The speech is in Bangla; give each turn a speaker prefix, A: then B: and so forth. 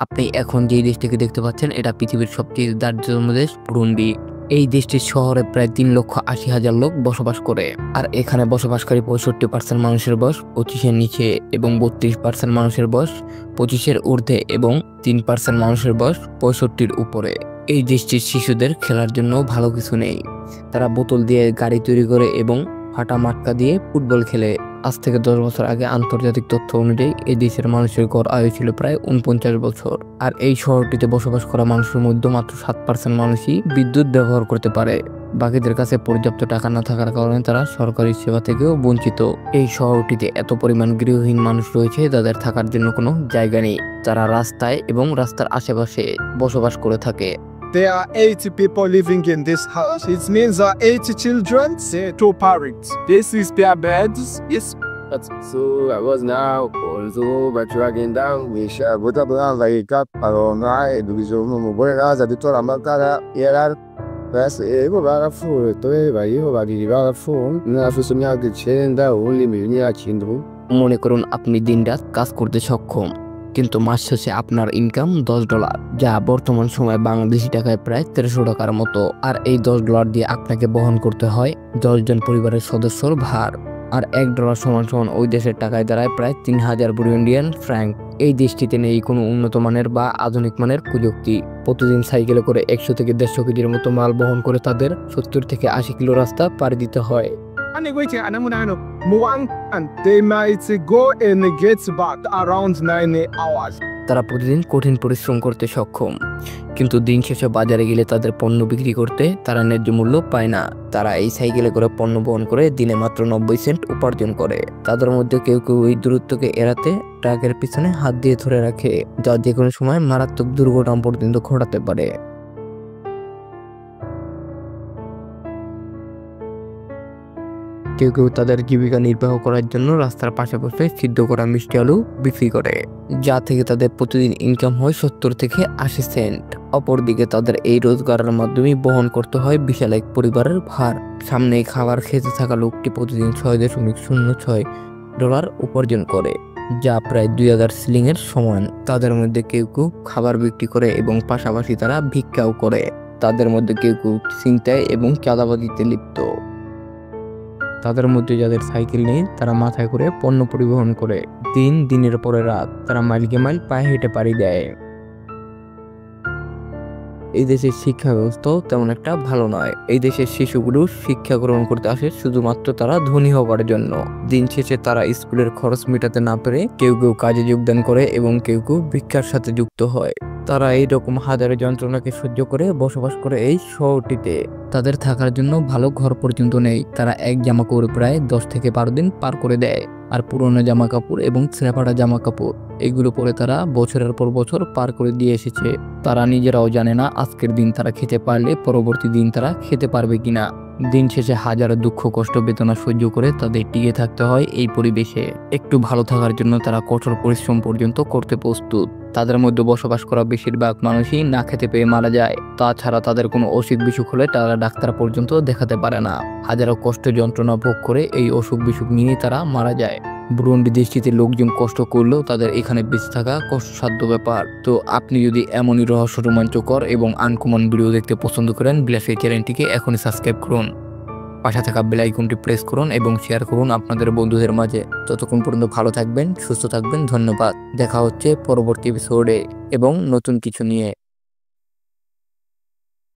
A: আপনি এখন যে দেশটিকে দেখতে পাচ্ছেন এটা পৃথিবীর সবচেয়ে দারিদ্রতম দেশ বুরুন্ডি। এই দেশটির শহরে প্রায় 3,80,000 লোক বসবাস করে। আর এখানে বসবাসকারী 65% মানুষের বয়স 25-এর নিচে এবং 32% মানুষের বয়স 25-এর ঊর্ধ্বে এবং 3% মানুষের বয়স 65-র উপরে। এই দেশটির শিশুদের খেলার জন্য ভালো কিছু নেই। তারা বোতল দিয়ে গাড়ি তৈরি করে এবং ফাটা মাটকা দিয়ে ফুটবল খেলে। আজ থেকে 10 বছর আগে আন্তর্জাতিক তথ্য অনুযায়ী এই দেশের মানুষের গড় আয়ু ছিল প্রায় 49 বছর। আর এই শহরটিতে বসবাস করা মানুষের মধ্যে মাত্র 7% মানুষই বিদ্যুৎ ব্যবহার করতে পারে। বাকিদের কাছে পর্যাপ্ত টাকা না থাকার কারণে তারা সরকারি সেবা থেকেও বঞ্চিত। এই শহরটিতে এত পরিমাণ গৃহহীন মানুষ রয়েছে যাদের থাকার জন্য কোনো জায়গা নেই। তারা রাস্তায় এবং রাস্তার আশেপাশে বসবাস করে থাকে।
B: There are 80 people living in this house. It means 80 children, say 2 parents. This is their beds. Yes.
C: So I was now also by dragging down which what up like up around I do is no more as a dictator Amaka here. Bas ego bara fu to ba io ba di bara fu na fu sonya ke chenda only me ni a chindu.
A: মনে করুন আপনি দিনরাত কাজ করতে সক্ষম, কিন্তু মাস শেষে আপনার ইনকাম $10, যা বর্তমান সময়ে বাংলাদেশি টাকায় প্রায় 1300 টাকার মতো। আর এই $10 দিয়ে আপনাকে বহন করতে হয় 10 জন পরিবারের সদস্যর ভার। আর $1 সমান সমান ওই দেশের টাকায় দাঁড়ায় প্রায় 3000 বুরুন্ডিয়ান ফ্র্যাঙ্ক। এই দেশটিতে নেই কোনো উন্নত মানের বা আধুনিক মানের প্রযুক্তি। প্রতিদিন সাইকেলে করে 100 থেকে 150 কেজির মতো মাল বহন করে তাদের 70 থেকে 80 কিলো রাস্তা পাড়ি দিতে হয়।
B: And they might go and get back around 9 hours.
A: তারা প্রতিদিন কঠিন পরিশ্রম করতে সক্ষম, কিন্তু দিন শেষে বাজারে গেলে তাদের পণ্য বিক্রি করতে তারা ন্যায্য মূল্য পায় না। তারা এই সাইকেলে করে পণ্য বহন করে দিনে মাত্র 90 সেন্ট উপার্জন করে। তাদের মধ্যে কেউ কেউ এই দূরত্বকে এড়াতে ট্রাকের পিছনে হাত দিয়ে ধরে রাখে, যা যে কোনো সময় মারাত্মক দুর্ঘটনা পর্যন্ত ঘটাতে পারে। কেউ কেউ তাদের জীবিকা নির্বাহ করার জন্য রাস্তার পাশে বসে সিদ্ধ করা মিষ্টি আলু বিক্রি করে, যা থেকে তাদের প্রতিদিন ইনকাম হয় 70 থেকে 80 সেন্ট। অপরদিকে তাদের এই রোজগারের মাধ্যমে বহন করতে হয় বিশাল এক পরিবারের ভার। সামনে খাবার খেতে থাকা লোকটি প্রতিদিন $6.06 উপার্জন করে, যা প্রায় 2000 শিলিংয়ের সমান। তাদের মধ্যে কেউ কেউ খাবার বিক্রি করে এবং পাশাপাশি তারা ভিক্ষাও করে। তাদের মধ্যে কেউ কেউ ছিনতাই এবং চাঁদাবাজিতে লিপ্ত। তাদের মধ্যে যাদের সাইকেল নেই তারা মাথায় করে পণ্য পরিবহন করে। দিনের পরে রাত তারা মাইলকে মাইল পায়ে হেঁটে পাড়ি দেয়। এই দেশের শিক্ষা ব্যবস্থাও তেমন একটা ভালো নয়। এই দেশের শিশুগুলো শিক্ষা গ্রহণ করতে আসে শুধুমাত্র তারা ধনী হবার জন্য। দিন শেষে তারা স্কুলের খরচ মেটাতে না পেরে কেউ কেউ কাজে যোগদান করে এবং কেউ কেউ ভিক্ষার সাথে যুক্ত হয়। তারা এইরকম হাজারো যন্ত্রণাকে সহ্য করে বসবাস করে এই শহরটিতে। তাদের থাকার জন্য ভালো ঘর পর্যন্ত নেই। তারা এক জামা কাপড় প্রায় 10 থেকে 12 দিন পার করে দেয়। আর পুরনো জামা কাপড় এবং ছেঁড়া জামা কাপড় এগুলো পরে তারা বছরের পর বছর পার করে দিয়ে এসেছে। তারা নিজেরাও জানে না আজকের দিন তারা খেতে পারলে পরবর্তী দিন তারা খেতে পারবে কিনা। দিন শেষে হাজারো দুঃখ কষ্ট বেদনা সহ্য করে তাদের টিকে থাকতে হয় এই পরিবেশে। একটু ভালো থাকার জন্য তারা কঠোর পরিশ্রম পর্যন্ত করতে প্রস্তুত। তাদের মধ্যে বসবাস করা বেশিরভাগ মানুষই না খেতে পেয়ে মারা যায়। তাছাড়া তাদের কোনো অসুখ বিসুখ হলে তারা ডাক্তার পর্যন্ত দেখাতে পারে না। হাজারো কষ্ট যন্ত্রণা ভোগ করে এই অসুখ বিসুখ নিয়ে তারা মারা যায়। বুরুন্ডি দেশটিতে লোকজন কষ্ট করলেও তাদের এখানে বেঁচে থাকা কষ্টসাধ্য ব্যাপার। তো আপনি যদি এমনই রহস্য রোমাঞ্চকর এবং আনকমন ভিডিও দেখতে পছন্দ করেন, বিলাস এই চ্যানেলটিকে এখনই সাবস্ক্রাইব করুন। পাশে থাকা বেল আইকনটি প্রেস করুন এবং শেয়ার করুন আপনাদের বন্ধুদের মাঝে। ততক্ষণ পর্যন্ত ভালো থাকবেন, সুস্থ থাকবেন। ধন্যবাদ। দেখা হচ্ছে পরবর্তী এপিসোডে এবং নতুন কিছু নিয়ে।